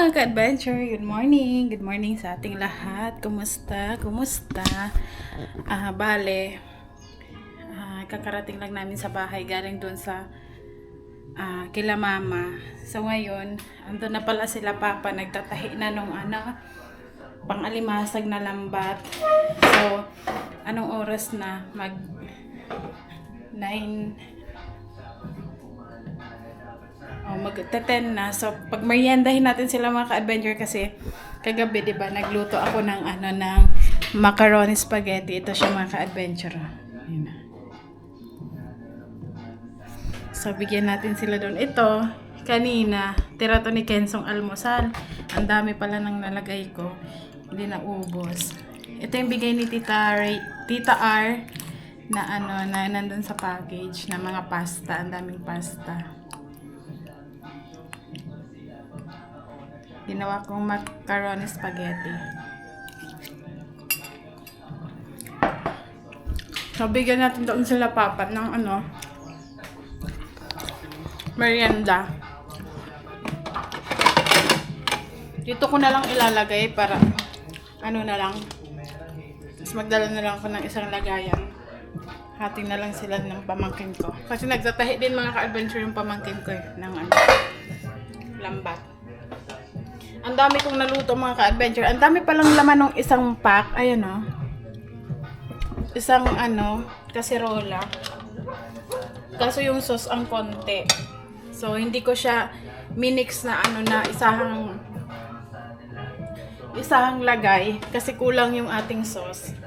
mga ka-adventure, good morning. Good morning sa ating lahat. Kumusta? Kumusta? Kakarating lang namin sa bahay galing doon sa kila mama. So ngayon, andun na pala sila papa, nagtatahi na nung pang-alimasag na lambat. So, anong oras na? Mag 9 mag-10 na. So, pag meriendahin natin sila mga ka-adventure kasi kagabi, 'di ba, nagluto ako ng ng macaroni spaghetti. Ito siya mga ka-adventure. Ayun na. So, bigyan natin sila doon. Ito, kanina, tira to ni Kensong almusal. Ang dami pala nang nalagay ko. Hindi na ubos. Ito yung bigay ni Tita R na nandun sa package na mga pasta. Ang daming pasta. Ginawa kong macaroni spaghetti. So, bigyan natin doon sila papa ng merienda. Dito ko na lang ilalagay para na lang. Tapos magdala na lang ako ng isang lagayan. Hating na lang sila ng pamangkin ko. Kasi nagtatahi din mga ka-adventure yung pamangkin ko ng lambat. Ang dami kong naluto mga ka-adventure. Ang dami palang laman ng isang pack. Ayan o. Isang kaserola. Kaso yung sauce ang konti. So, hindi ko siya minix na na isahang lagay. Kasi kulang yung ating sauce.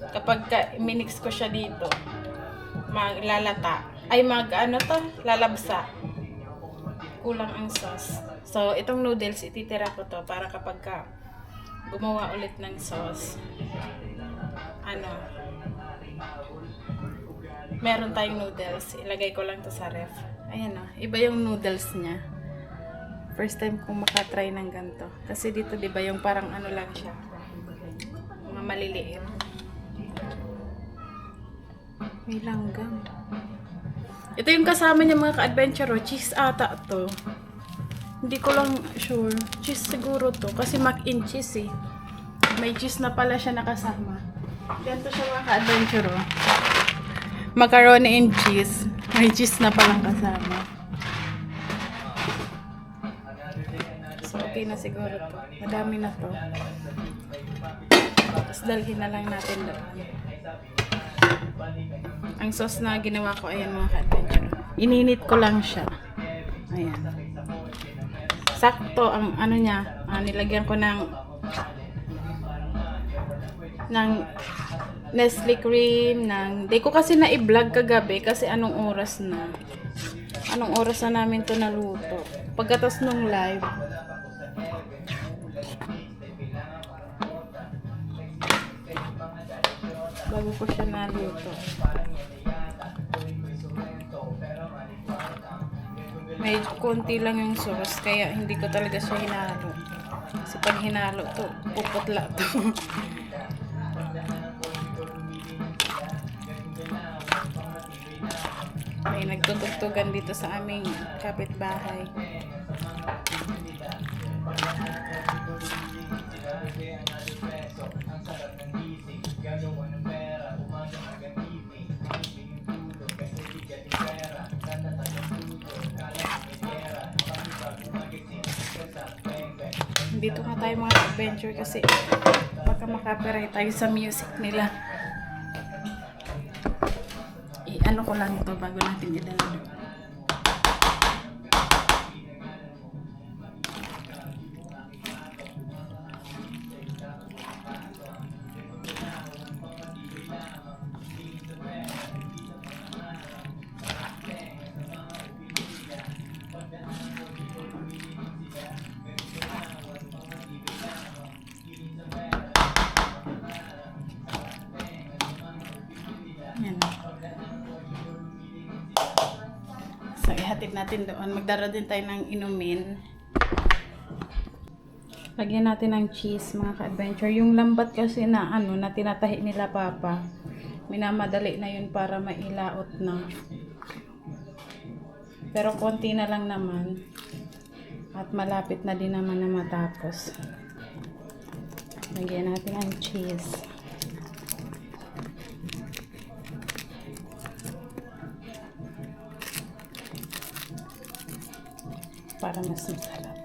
Kapag minix ko siya dito, maglalata. Ay lalabsa. Kulang ang sauce. So, itong noodles, ititira ko to para kapag gumawa ulit ng sauce, meron tayong noodles. Ilagay ko lang to sa ref. Ayan o. Iba yung noodles niya. First time kong makatry ng ganito. Kasi dito, diba, yung parang lang siya. Mga maliliit. May langgam. Ito yung kasama niya mga ka-adventure. Cheese ata to. Hindi ko lang sure. Cheese siguro to. Kasi mac and cheese eh. May cheese na pala siya nakasama. Ganito siya mga ka-adventure. Macaroni and cheese. May cheese na palang kasama. So, okay na siguro to. Madami na to. Tapos dalhin na lang natin doon. Ang sauce na ginawa ko, ayan mga ka-adventure. Ininit ko lang siya. Ayan. Sakto ang niya. Nilagyan ko ng Nestle cream, di ko kasi na-i-vlog kagabi kasi anong oras na namin to naluto. Pagkatas nung live. Bago ko siya naluto. May konti lang yung sauce, kaya hindi ko talaga siya hinalo. Kasi pag hinalo to, puputla to. May nagtutugtugan dito sa aming kapitbahay. Dito nga tayo mga adventure kasi baka makapirate tayo sa music nila. Ko lang ito bago natin idala doon. So, ihatid natin doon. Magdara din tayo ng inumin. Lagyan natin ng cheese, mga ka-adventure. Yung lambat kasi na tinatahi nila papa. Minamadali na yun para mailaot na. Pero konti na lang naman. At malapit na din naman na matapos. Lagyan natin ang cheese. Para mas masarap.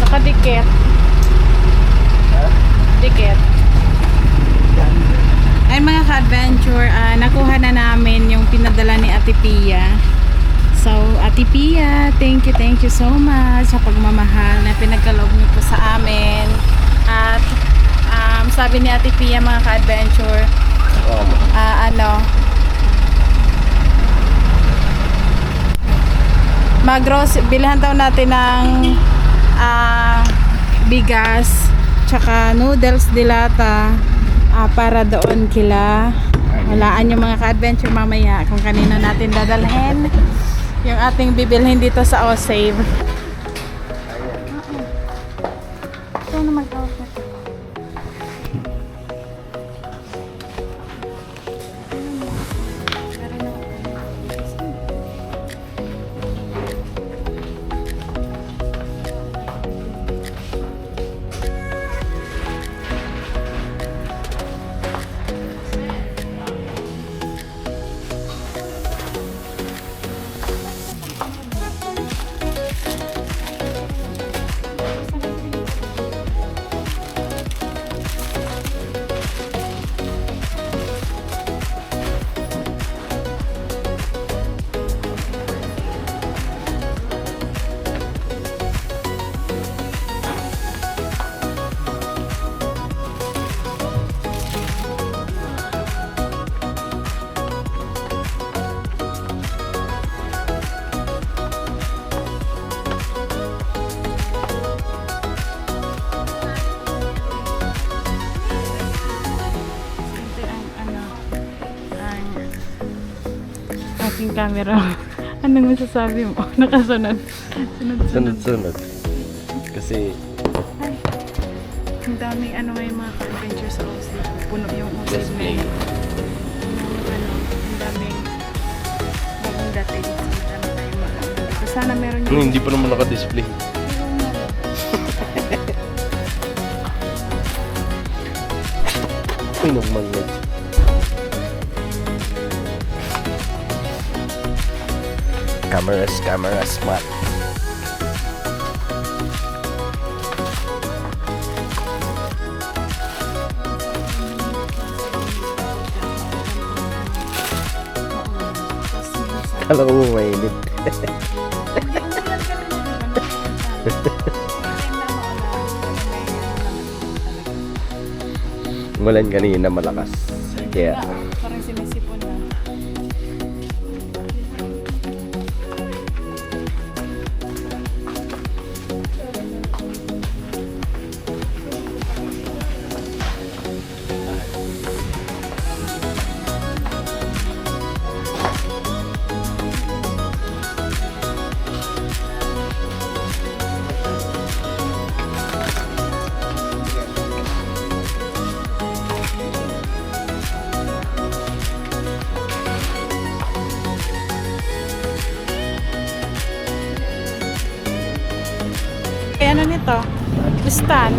Nakadikit. Dikit. Ay mga ka-adventure, nakuha na namin yung pinadala ni Ate Pia. So, Ate Pia, thank you so much sa pagmamahal na pinagkaloob niyo po sa amin. At sabi ni Ate Pia mga ka-adventure, bilhan daw natin ng bigas tsaka noodles dilata para doon kila walaan yung mga ka-adventure mamaya kung kanino natin dadalhin yung ating bibilhin dito sa Osave. Ito na mag-out na ito. Ating camera. Anong masasabi mo? Nakasunod. Sunod-sunod. Kasi Ay, ang daming ngayon mga ka-adventure sa Osage. Puno yung Osage display. na ang daming bagong dating. Ang dami tayong mga. Sana meron yung hindi pa naman naka-display. Uy, nagmanglag. Cameras, smart. Kala ko mainit. Umulan kanina malakas. Kaya parang sinisipon na. Ano nito? stand.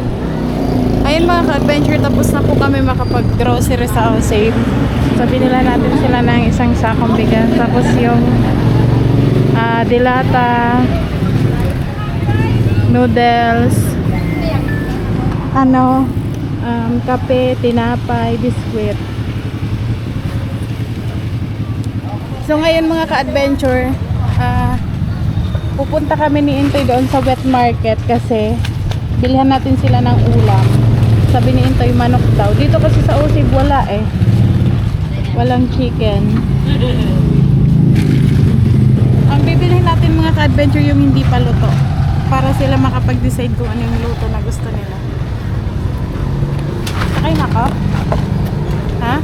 Ayun mga ka-adventure, tapos na po kami makapag-grocery sa Osave. So, binila natin sila ng isang sakong bigas. Tapos yung dilata, noodles, kape, tinapay, biskwit. So ngayon mga ka-adventure, pupunta kami ni Intoy doon sa wet market kasi bilhan natin sila ng ulam. Sabi ni Intoy manok daw. Dito kasi sa Osib wala eh. Walang chicken. Ang bibilhin natin mga ka-adventure yung hindi pa luto. Para sila makapag-decide kung ano yung luto na gusto nila. Sakay na ka? Ha?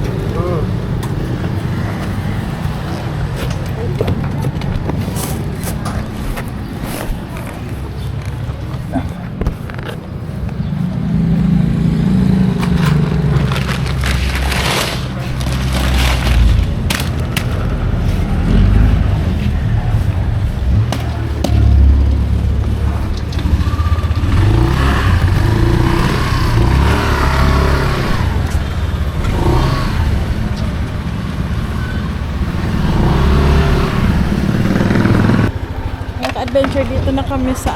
Adventure dito na kami sa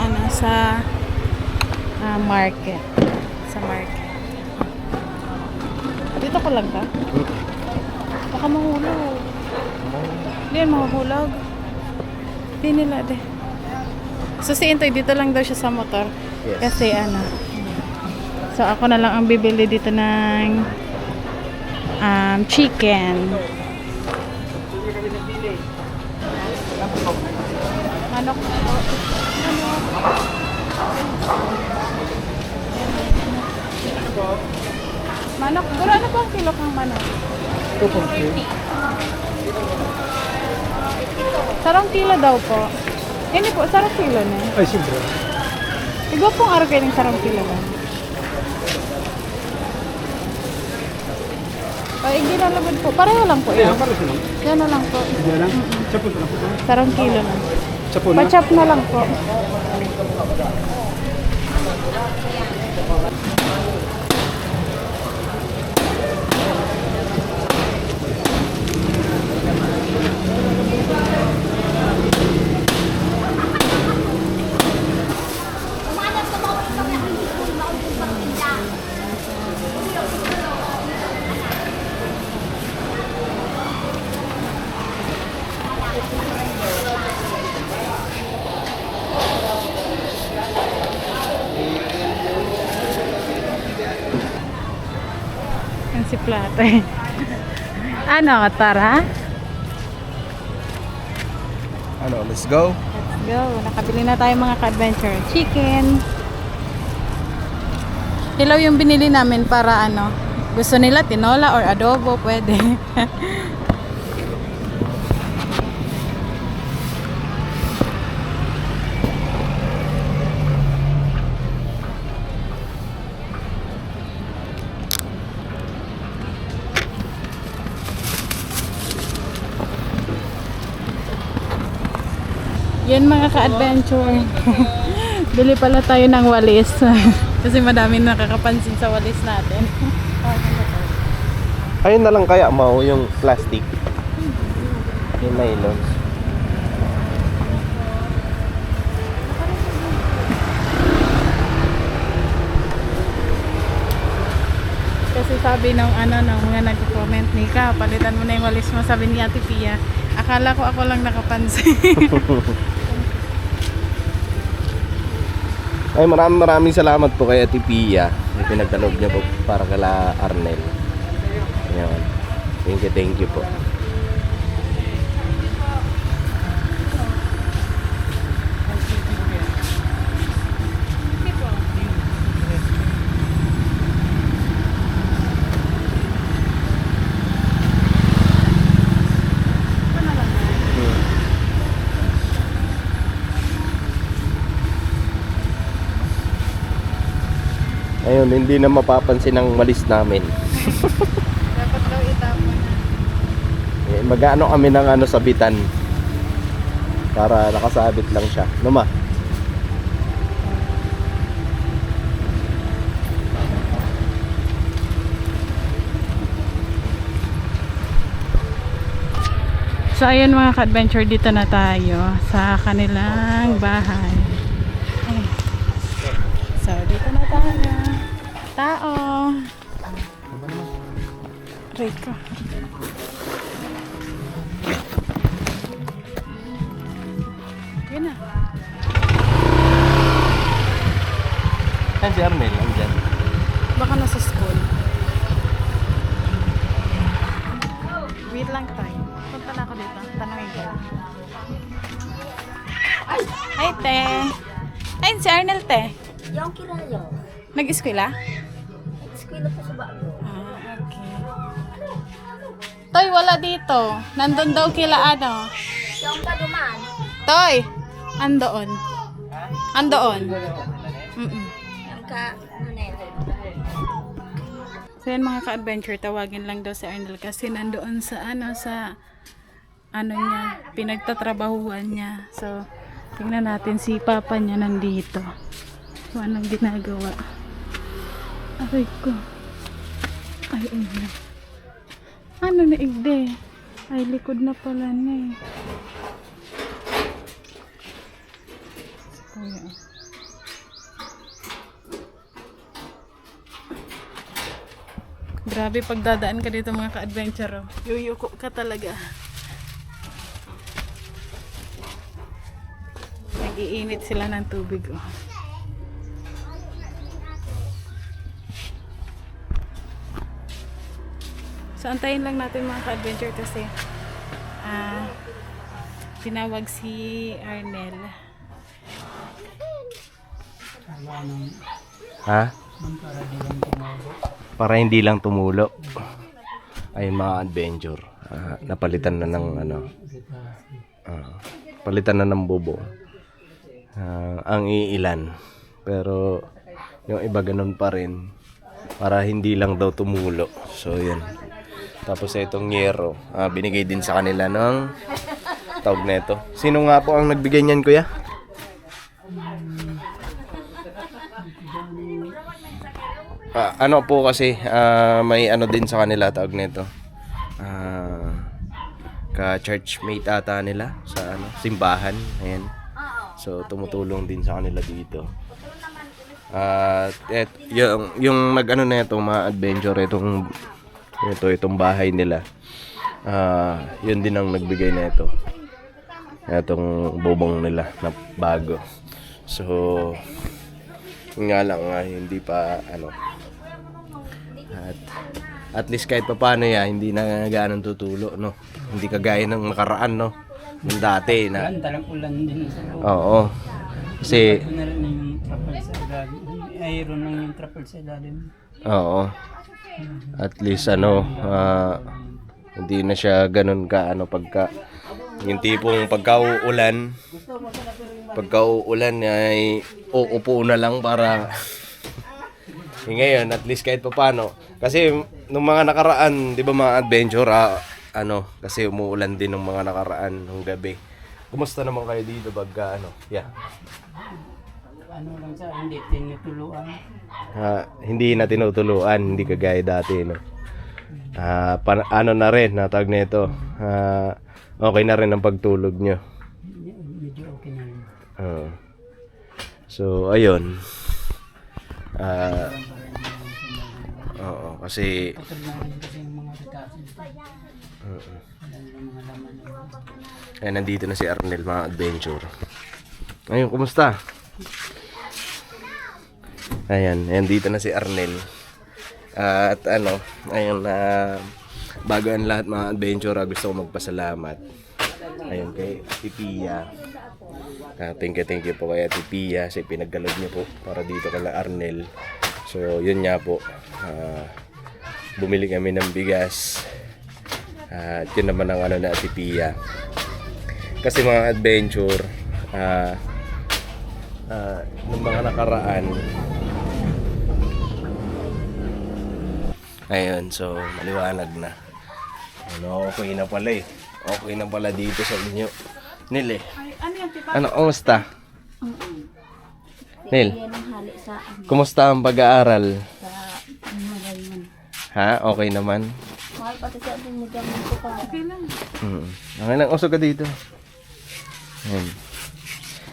market. Sa market. Dito ko lang ka? Baka mahulog. Hindi yan mahulog. Hindi nila de. So si Intoy dito lang daw siya sa motor. Yes. Kasi so ako na lang ang bibili dito ng chicken. Manok po. Manok. Pero ano po ang kilo kang manok? 2.3. Sarang kilo daw po. Hindi po, sarang kilo na. Ay, sobra. Igo pong araw kayo ng sarang kilo ba? Ay, hindi na laban po. Pareho lang po yan. Para sino? Yan na lang po. Hindi lang. Chapon na po. Sarang kilo na. Chapon na. Pa-chop na lang po. Yan si Plata eh. Ano, tara? Ano, let's go. Let's go. Nakabili na tayo mga ka-adventure. Chicken. Hilaw yung binili namin para gusto nila tinola or adobo, pwede. Yan mga ka-adventure. Bili pala tayo ng walis. Kasi madami nakakapansin sa walis natin. Ayun na lang kaya mo yung plastic. Yung nylon. Kasi sabi ng mga nag-comment, Nika, palitan mo na yung walis mo, sabi ni Ate Pia. Akala ko ako lang nakapansin. Ay, maraming salamat po kay Ate Pia. Yung pinagdalob niya po para kala Arnel. Ayan. Thank you po. Ayun, hindi na mapapansin ang walis namin. Dapat daw itapon na. Mag-ano kami ng sabitan para nakasabit lang siya. No ma? So ayun mga ka-adventure, dito na tayo sa kanilang bahay. Ay. So dito na tayo. Tao. Rico. Yun na. Ayan si Arnel, andyan. Baka nasa school. Wait lang tayo. Punta na ako dito. Tanungin ko lang. Hi, te. Ayun si Arnel, te. Yung kirayo. Nag-eskwela? Eskwela po sa bago. Ah, okay. Toy, wala dito. Nandun daw kila ano. Yung paduman. Toy! Andoon. Andoon. Yung ka, ano yun? So yan mga ka-adventure, tawagin lang daw si Arnel kasi nandoon sa ano niya, pinagtatrabahuan niya. So, tingnan natin si papa niya nandito. So, anong ginagawa? Aray ko. Ay, ano. Ano na igde? Ay, likod na pala na eh. Ayan. Grabe pagdadaan ka dito mga ka-adventure. Oh. Yuyuko ka talaga. Nag-iinit sila ng tubig. Oh. So antayin lang natin mga ka-adventure kasi tinawag si Arnel. Ha? Para hindi lang tumulo. Ayun mga adventure. Napalitan na ng ano. Palitan na ng bubong. Ang iilan. Pero yung iba ganun pa rin. Para hindi lang daw tumulo. So yan. Tapos itong yero. Binigay din sa kanila ng tawag na ito. Sino nga po ang nagbigay niyan, kuya? Ano po kasi may ano din sa kanila tawag nito. Ka-churchmate ata nila sa ano, simbahan. Ayan. So tumutulong din sa kanila dito. Yung nag-ano na ito, mga adventure itong bahay nila. Yun din ang nagbigay na ito. Itong bubong nila na bago. So nga lang hindi pa ano. At least kahit pa paano hindi na gaanong tutulo, no? Hindi kagaya ng nakaraan, no? Yung dati na. Talang ulan din sa loob. Oo. Kasi Ito na rin yung trapal sa ilalim. Ayron lang yung trapal sa ilalim. oo. At least ano, hindi na siya ganun ka ano pagka yung tipong pagka-uulan ay uupo na lang para ngayon at least kahit pa paano. Kasi nung mga nakaraan, 'di ba mga adventure, kasi umuulan din nung mga nakaraan ng gabi. Kumusta naman kayo dito pagka ano? Yeah. Ano lang sa hindi tinutuluan. Hindi na tinutuluan, hindi kagaya dati, no. Ano na rin, natawag nito. Okay na rin ang pagtulog nyo. Medyo okay na rin. So, ayun. Oo, kasi Patol na rin kasi yung mga ritasin. Alam yung mga laman. ayan, nandito na si Arnel, mga adventure. Ayun, kumusta? Ayan, dito na si Arnel. At ano, ayun, bago ang lahat mga adventure, gusto ko magpasalamat. Ayun, kay Pia. Thank you po kay Pia sa pinaggalod niyo po para dito kay Arnel. So, yun nga po. Bumili kami ng bigas. At yun naman ang ano na Pia. Kasi mga adventure, nung mga nakaraan, ayun, so maliwanag na. Ano, okay na pala eh. Okay na pala dito sa inyo. Nil eh. Ano yan, tipa? Ano, kumusta? Nil, Yan ang hali sa kumusta ang pag-aaral? sa mga ganyan. Ha? Okay naman? Mahal pati sa atin nagkamit ko pa. Okay lang. Okay lang, usog ka dito. Ayan.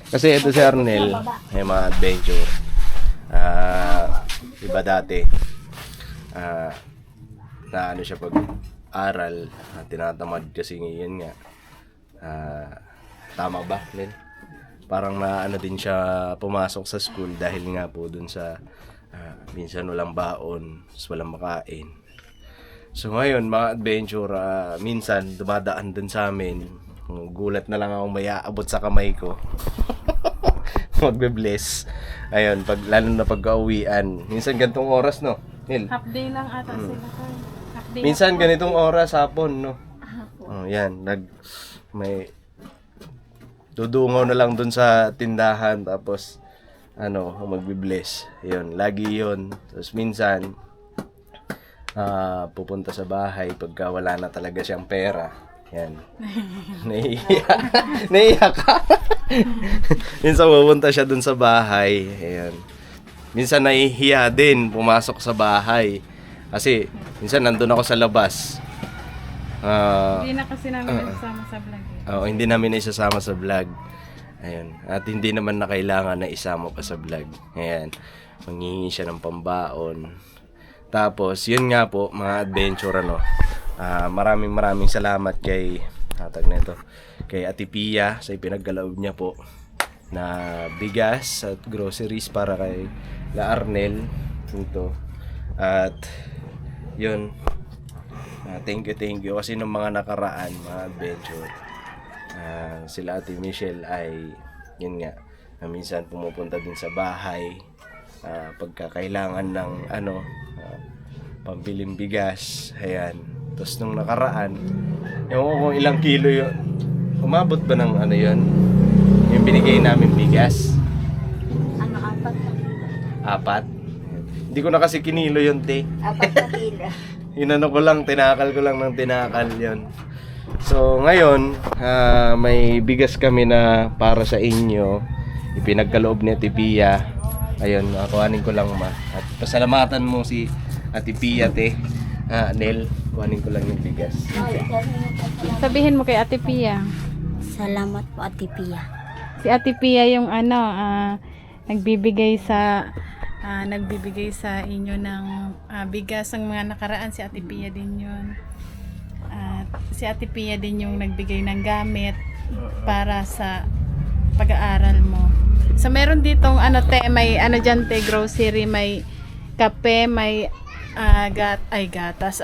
Kasi ito si Arnel, may mga adventure. Iba dati, na ano siya pag-aral, tinatamad kasi ngayon nga. Tama ba, Nel? Parang na ano din siya pumasok sa school dahil nga po dun sa minsan walang baon, walang makain. So ngayon, mga adventure, minsan dumadaan dun sa amin. Gulat na lang ako may aabot sa kamay ko. Magbe-bless. Ayun, lalo na pagka-uwian. Minsan ganitong oras, no? Nil? Half day lang ata sila. Half day. Minsan ganitong oras, hapon, no? Oh, yan. May dudungaw na lang dun sa tindahan, tapos magbe-bless. Yun, lagi yun. Tapos minsan, pupunta sa bahay pagka wala na talaga siyang pera. Yan. Naiiyak ka. Minsan pupunta siya dun sa bahay. Ayan. Minsan nahihiya din pumasok sa bahay. Kasi minsan nandun ako sa labas. Hindi na kasi namin nasama sa vlog. Hindi namin isasama sa vlog. Ayun. At hindi naman na kailangan na isama pa sa vlog. Ayan. Manghihingi siya ng pambaon. Tapos, yun nga po, mga adventure, maraming salamat kay kay Ate Pia sa ipinagkaloob niya po na bigas at groceries para kay La Arnel ito. At yun, thank you kasi ng mga nakaraan, mga adventure, sila Ate Michelle ay yun nga, minsan pumupunta din sa bahay pagkakailangan ng pambiling bigas. Ayan. Tapos nung nakaraan, ewan ko kung ilang kilo yun. Umabot ba ng yun? Yung binigay namin bigas? 4 na kilo. 4? Hindi ko na kasi kinilo yun, te. 4 na kilo. Inano ko lang, tinakal ko lang ng tinakal yun. So ngayon, may bigas kami na para sa inyo. Ipinagkaloob ni Ate Pia. Ayun, kuhanin ko lang At pasalamatan mo si Ate Pia, te. Nel, kuhanin ko lang yung bigas. Sabihin mo kay Ate Pia. Salamat po, Ate Pia. Si Ate Pia yung nagbibigay sa inyo ng bigas ang mga nakaraan. Si Ate Pia din yun. At si Ate Pia din yung nagbigay ng gamit para sa pag-aaral mo. So meron ditong may dyan te, grocery, may kape, may gatas,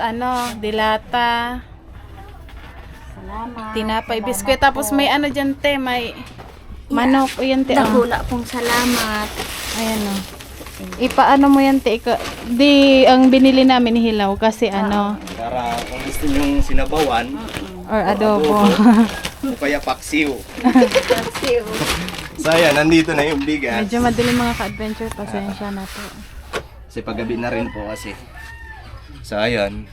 dilata, Salamat. tinapay, biskwit, tapos may dyan te, may manok, o yan te. Dahula pong salamat. Ayan o. Ipaano mo yan te, ang binili namin hilaw kasi Para kung gusto nyo sinabawan, or adobo. o kaya paksiw. So ayan, nandito na yung bigas. Medyo madilim mga ka-adventure, pasensya na po. Kasi paggabi na rin po kasi. So ayun,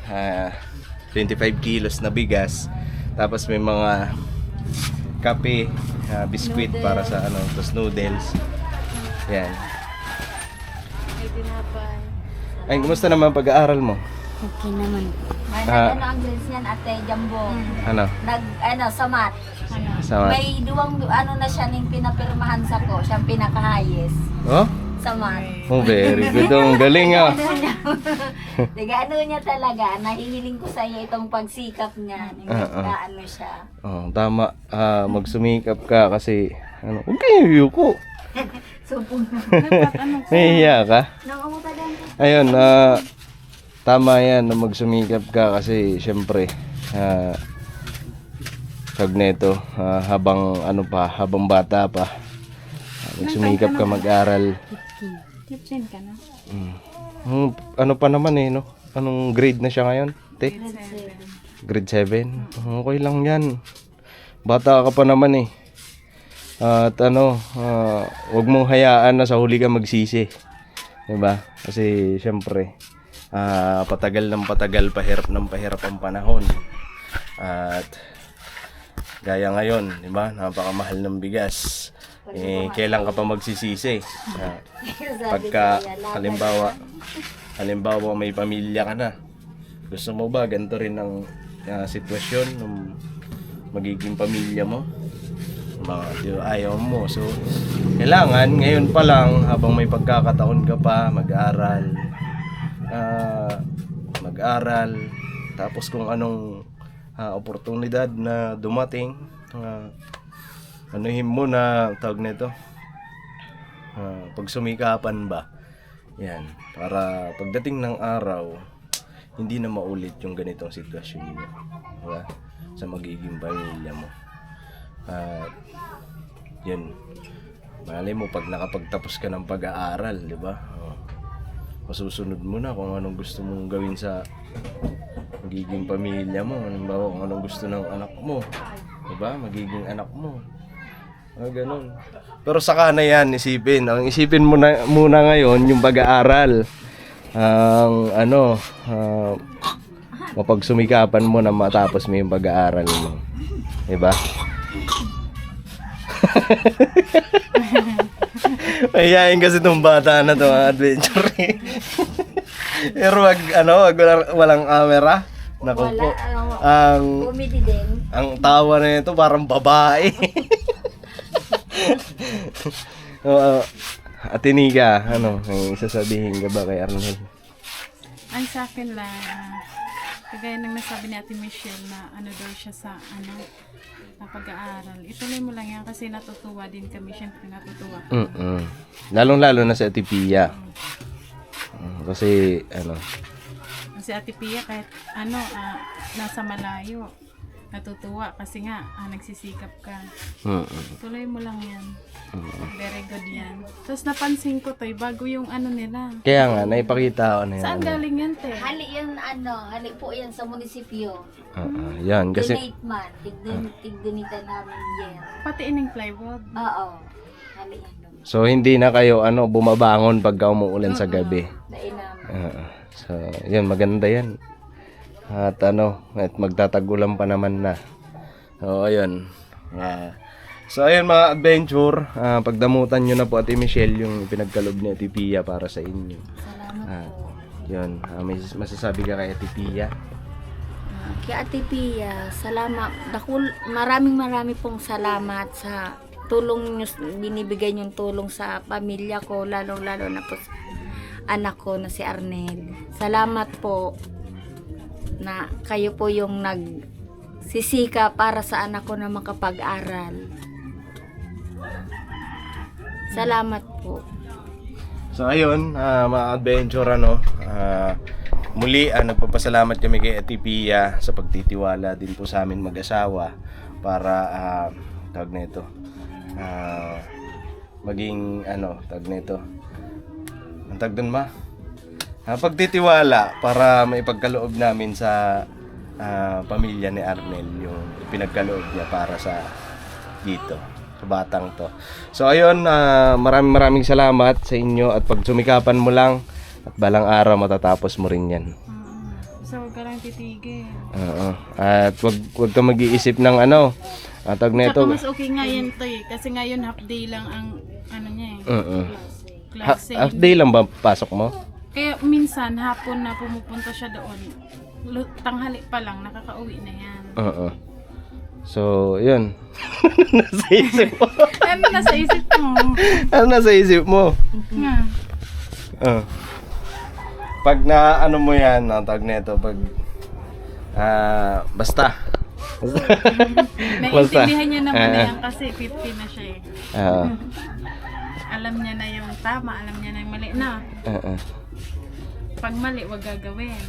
25 kilos na bigas. Tapos may mga kape, biskwit para sa tapos noodles. Yan. May tinapay. Ay, kumusta naman pag-aaral mo? Okay naman. May ang grades yan, Ate Jumbo. Sa math. Sama. May na siya ning pinapirmahan sa ko. Siyang pinaka-highest. Oh? Sa math. Oh, very good. Ang galing Diga, niya talaga. Nahihiling ko sa iyo itong pagsikap niya. Siya. Oh, tama. Magsumikap ka kasi okay, yuko. Supong na. Nahihiya ka? Nangamutagan ko. Ayun, tama yan na magsumikap ka kasi syempre pag neto habang habang bata pa magsumikap ka mag-aral. 15 ka na? Ano pa naman no? Anong grade na siya ngayon? Grade 7? Okay lang yan. Bata ka pa naman At wag mong hayaan na sa huli ka magsisi. Diba? Kasi syempre patagal ng patagal, pahirap ng pahirap ang panahon. At gaya ngayon, diba? Napakamahal ng bigas. Kailan ka pa magsisisi? Pagka halimbawa may pamilya ka na. Gusto mo ba ganito rin ang sitwasyon ng magiging pamilya mo? Ayaw mo. So, kailangan ngayon pa lang habang may pagkakataon ka pa mag-aral. Tapos kung anong oportunidad na dumating, anuhin mo na tawag nito. Pagsumikapan ba? Yan, para pagdating ng araw, hindi na maulit yung ganitong sitwasyon mo, diba? Sa magiging pamilya mo. Yan, malay mo pag nakapagtapos ka ng pag-aaral, di ba? Masusunod mo na kung anong gusto mong gawin sa magiging pamilya mo. Halimbawa, kung anong gusto ng anak mo, di ba? Magiging anak mo. Ganun. Pero saka na yan isipin. Ang isipin mo na muna ngayon yung pag-aaral. Mapagsumikapan mo na matapos mo yung pag-aaral mo. Diba? Mahihayin kasi itong bata na to, adventure. Pero wag walang camera. Naku po. Comedy din. Ang tawa na ito parang babae. Ate Nika, may sasabihin ka ba kay Arnel? Ay, sa akin lang, kagaya ng nasabi ni Ate Michelle na daw siya sa na pag-aaral. Ituloy mo lang yan kasi natutuwa din kami. Siyempre natutuwa. Lalong-lalo na sa Ate Pia. Kasi Kasi Ate Pia kahit nasa malayo, natutuwa kasi nga nagsisikap ka. Tuloy mo lang yan. Very good yan. Tapos napansin ko Toy, bago yung nila. Kaya nga, naipakita ko na yan. Saan galing yan, te? Hali yan, hali po yan sa munisipyo. Yan, kasi Donate man, tigdunita namin yan. Pati ining plywood. Oo, hali yan doon. so hindi na kayo bumabangon pagka umuulan sa gabi. Dahil namin. So, yan, maganda yan. At at magtatagulan pa naman na. So, ayun. So, ayun mga adventure. Pagdamutan nyo na po Ate Michelle yung pinagkalob ni Ate Pia para sa inyo. Salamat po. Yun, may masasabi ka kay Ate Pia? Kay Ate Pia, salamat. Maraming pong salamat sa tulong nyo, binibigay nyong tulong sa pamilya ko, lalo na po sa anak ko na si Arnel. Salamat po na kayo po yung nagsisika para sa anak ko na makapag-aral. Salamat po. So ayun, mga adventure muli nagpapasalamat kami kay Ate Pia sa pagtitiwala din po sa amin mag-asawa para tawag nito maging tawag nito ang tawag dun pagtitiwala para maipagkaloob namin sa pamilya ni Arnel yung pinagkaloob niya para sa dito sa batang to. So ayun, maraming salamat sa inyo at pagsumikapan mo lang at balang araw matatapos mo rin yan. So huwag ka lang titigil. At wag ka mag-iisip ng tawag na ito. Tsaka mas okay nga yan Toy, kasi ngayon half day lang ang niya klase. Half day lang ba pasok mo? Kaya minsan hapon na pumupunta siya doon. Tanghali pa lang nakakauwi na yan. So, yun. Nasa isip mo. Ano nasa isip mo? Ano nasa isip mo? Nga. Pag na mo yan, tawag na ito, pag basta. Naiintindihan niya naman na yan kasi 50 na siya Alam niya na yung tama, alam niya na yung mali na. Pag mali, wag gagawin.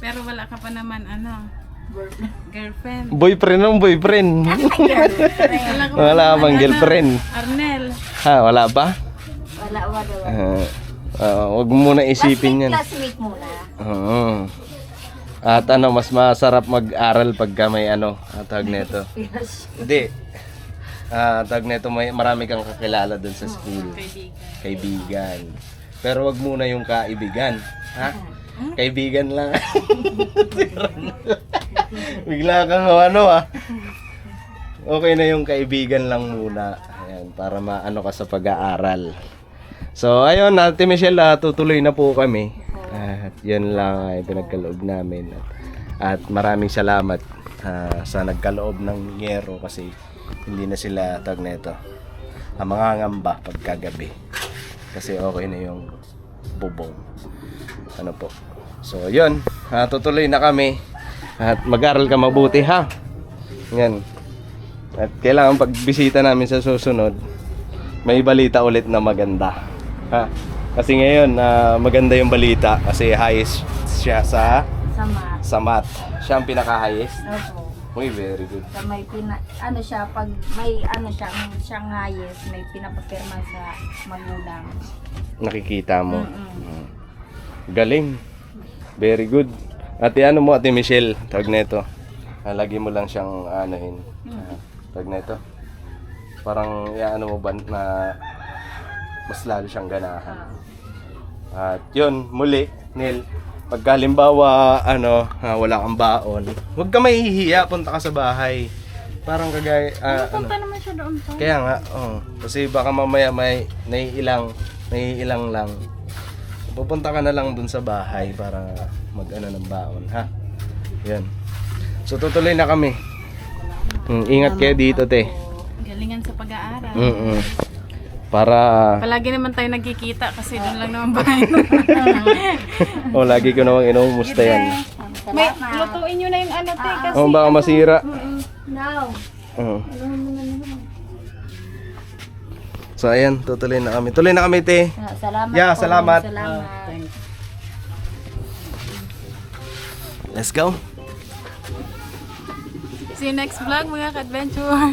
Pero wala ka pa naman girlfriend. Boyfriend. Wala ka bang girlfriend? Arnel. Wala pa? Wala. Wag mo muna isipin yan. Classmate muna. At mas masarap mag-aral pagka may tawag nito. Hindi. Tawag nito, marami kang kakilala dun sa school. Kaibigan. Pero wag muna yung kaibigan. Kaibigan lang. Bigla kang Okay na yung kaibigan lang muna. Ayan, para maano ka sa pag-aaral. So, ayun, Ate Michelle, tutuloy na po kami. At yun lang ay pinagkaloob namin. At maraming salamat sa nagkaloob ng yero kasi hindi na sila tag nito. Ang mga ngamba pagkagabi. Kasi okay na yung bubong. Ano po. So yun, tutuloy na kami. At mag-aral ka mabuti ha. Yan. At kailangan pagbisita namin sa susunod, may balita ulit na maganda. Ha? Kasi ngayon, maganda yung balita kasi highest siya sa Sama. math. Siya ang pinaka-highest. Opo. Uy, very good. Sa may ano siya, pag may ano siya, siyang highest, may pinapapirma sa magulang. Nakikita mo. Mm-mm. Galing. Very good. Ate, ano mo, Ate Michelle, tawag nito. Lagi mo lang siyang anuhin. Tawag nito. Parang, ano mo ba na mas lalo siyang ganahan. At yun, muli, Neil, pagka halimbawa, wala kang baon, huwag ka mahihiya, punta ka sa bahay. Parang kagaya, Punta naman siya doon pa. kaya nga, kasi baka mamaya may naiilang lang. Pupunta ka na lang dun sa bahay para mag-ano ng baon, ha? Yan. So, tutuloy na kami. Ingat kayo dito, te. Galingan sa pag-aaral. Para, Palagi naman tayo nagkikita kasi doon lang naman bahay. lagi ko namang inumusta yan. May, lutuin nyo na yung ano, te, kasi Baka masira. No. So, ayan, tutuloy na kami. Tuloy na kami, te. Salamat Yeah, po. salamat. Salamat. Let's go. see you next vlog mga ka-adventure.